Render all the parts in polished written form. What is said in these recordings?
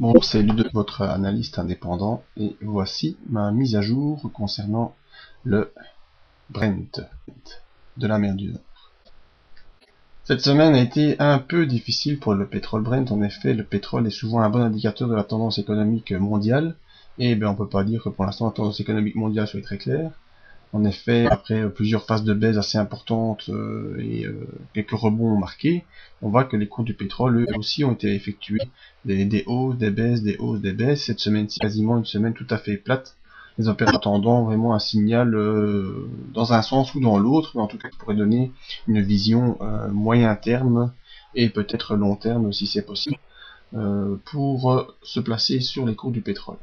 Bonjour, c'est Ludo, votre analyste indépendant, et voici ma mise à jour concernant le Brent de la mer du Nord. Cette semaine a été un peu difficile pour le pétrole Brent. En effet, le pétrole est souvent un bon indicateur de la tendance économique mondiale, et on peut pas dire que pour l'instant la tendance économique mondiale soit très claire. En effet, après plusieurs phases de baisse assez importantes et quelques rebonds marqués, on voit que les cours du pétrole, eux aussi, ont été effectués. Des hausses, des baisses, des hausses, des baisses. Cette semaine-ci, quasiment une semaine tout à fait plate. Les opérateurs attendant vraiment un signal dans un sens ou dans l'autre, mais en tout cas qui pourrait donner une vision moyen terme et peut-être long terme si c'est possible, pour se placer sur les cours du pétrole.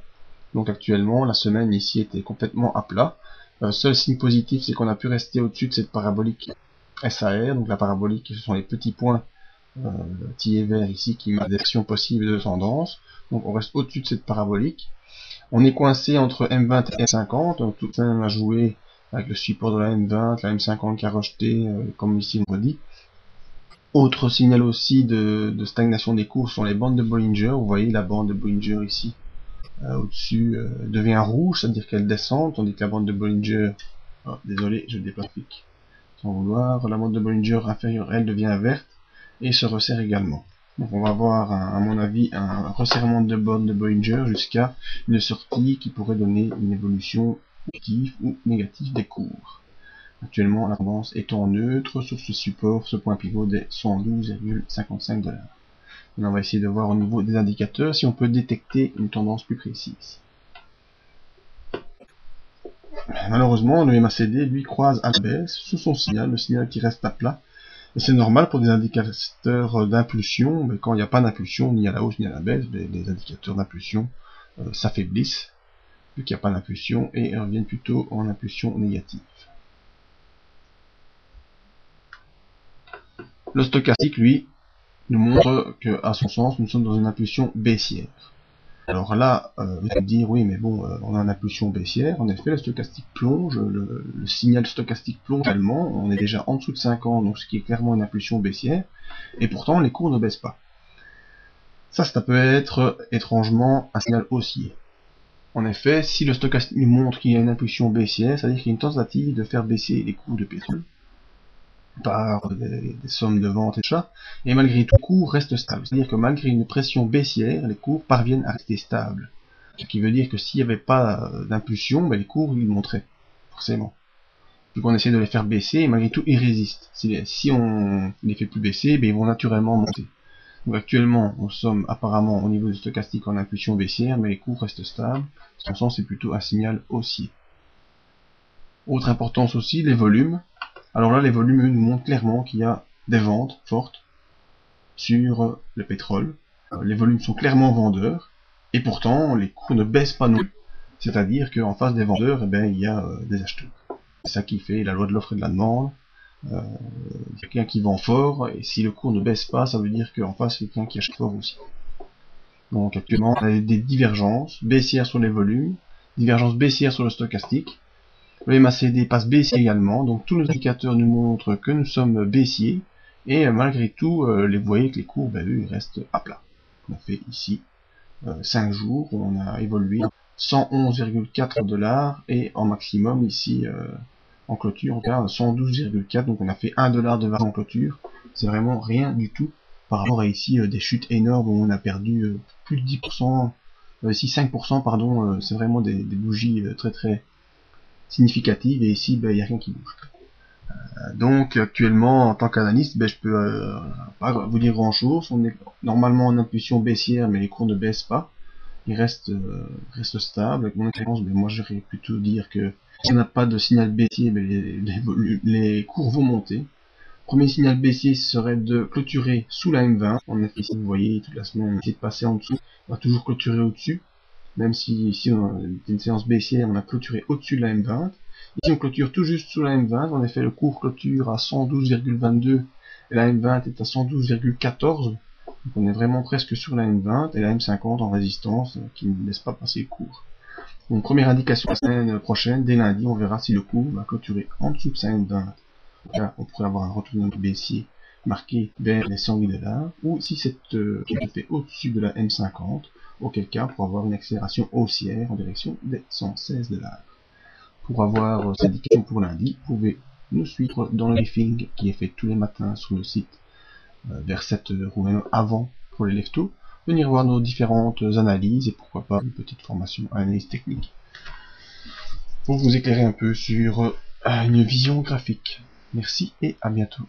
Donc actuellement, la semaine ici était complètement à plat. Seul signe positif, c'est qu'on a pu rester au-dessus de cette parabolique SAR. Donc la parabolique, ce sont les petits points petits et verts ici qui mettent des versions possibles de tendance. Donc on reste au-dessus de cette parabolique. On est coincé entre M20 et M50. Donc tout ça a joué avec le support de la M20, la M50 qui a rejeté, comme ici on le dit. Autre signal aussi de stagnation des cours sont les bandes de Bollinger. Vous voyez la bande de Bollinger ici au-dessus devient rouge, c'est-à-dire qu'elle descend, tandis que la bande de Bollinger, désolé, je déplace sans vouloir, la bande de Bollinger inférieure, elle devient verte et se resserre également. Donc on va avoir, à mon avis, un resserrement de bande de Bollinger jusqu'à une sortie qui pourrait donner une évolution positive ou négative des cours. Actuellement, la tendance est en neutre sur ce support, ce point pivot des 112,55 $. On va essayer de voir au niveau des indicateurs si on peut détecter une tendance plus précise. Malheureusement, le MACD lui croise à la baisse sous son signal, le signal qui reste à plat. Et c'est normal pour des indicateurs d'impulsion, mais quand il n'y a pas d'impulsion ni à la hausse ni à la baisse, les indicateurs d'impulsion s'affaiblissent vu qu'il n'y a pas d'impulsion et reviennent plutôt en impulsion négative. Le stochastique, lui, nous montre que, à son sens, nous sommes dans une impulsion baissière. Alors là, vous allez me dire, oui, mais bon, on a une impulsion baissière. En effet, le stochastique plonge, le signal stochastique plonge réellement. On est déjà en dessous de 50, donc ce qui est clairement une impulsion baissière. Et pourtant, les cours ne baissent pas. Ça peut être étrangement un signal haussier. En effet, si le stochastique nous montre qu'il y a une impulsion baissière, c'est-à-dire qu'il y a une tentative de faire baisser les cours de pétrole par des sommes de vente et de chat, et malgré tout, le cours reste stable. C'est-à-dire que malgré une pression baissière, les cours parviennent à rester stables. Ce qui veut dire que s'il n'y avait pas d'impulsion, les cours ils monteraient, forcément. Vu qu'on essaie de les faire baisser, et malgré tout, ils résistent. Si on les fait plus baisser, ils vont naturellement monter. Donc actuellement, nous sommes apparemment au niveau du stochastique en impulsion baissière, mais les cours restent stables. En ce sens, c'est plutôt un signal haussier. Autre importance aussi, les volumes. Alors là, les volumes nous montrent clairement qu'il y a des ventes fortes sur le pétrole. Les volumes sont clairement vendeurs, et pourtant, les cours ne baissent pas non plus. C'est-à-dire qu'en face des vendeurs, il y a des acheteurs. C'est ça qui fait la loi de l'offre et de la demande. Quelqu'un qui vend fort, et si le cours ne baisse pas, ça veut dire qu'en face, il y a quelqu'un qui achète fort aussi. Donc actuellement, on a des divergences baissières sur les volumes, divergences baissières sur le stochastique. Le MACD passe baissier également, donc tous nos indicateurs nous montrent que nous sommes baissiers, et malgré tout, vous voyez que les cours, eux, ils restent à plat. On a fait ici 5 jours, où on a évolué 111,4 $, et en maximum ici, en clôture, on regarde 112,4, donc on a fait 1 $ de variation en clôture. C'est vraiment rien du tout par rapport à ici des chutes énormes où on a perdu plus de 10%, ici 5%, pardon, c'est vraiment des bougies très très significatives, et ici il n'y a rien qui bouge. Donc actuellement, en tant qu'analyste, je peux pas vous dire grand chose. On est normalement en impulsion baissière, mais les cours ne baissent pas. Ils restent stables. Avec mon expérience, moi j'aurais plutôt dire que si on n'a pas de signal baissier, les cours vont monter. Premier signal baissier serait de clôturer sous la M20. En effet, ici vous voyez, toute la semaine on essaie de passer en dessous. On va toujours clôturer au-dessus. Même si ici on a une séance baissière, on a clôturé au-dessus de la M20. Ici on clôture tout juste sous la M20. En effet, le cours clôture à 112,22 et la M20 est à 112,14. Donc on est vraiment presque sur la M20 et la M50 en résistance qui ne laisse pas passer le cours. Donc première indication la semaine prochaine, dès lundi, on verra si le cours va clôturer en dessous de sa M20. Là, on pourrait avoir un retournement baissier marqué vers les 108 $, ou si cette est fait au-dessus de la M50, auquel cas pour avoir une accélération haussière en direction des 116 $. Pour avoir ces indications pour lundi, vous pouvez nous suivre dans le briefing qui est fait tous les matins sur le site vers 7h ou même avant pour les leftos, venir voir nos différentes analyses et pourquoi pas une petite formation analyse technique pour vous éclairer un peu sur une vision graphique. Merci et à bientôt.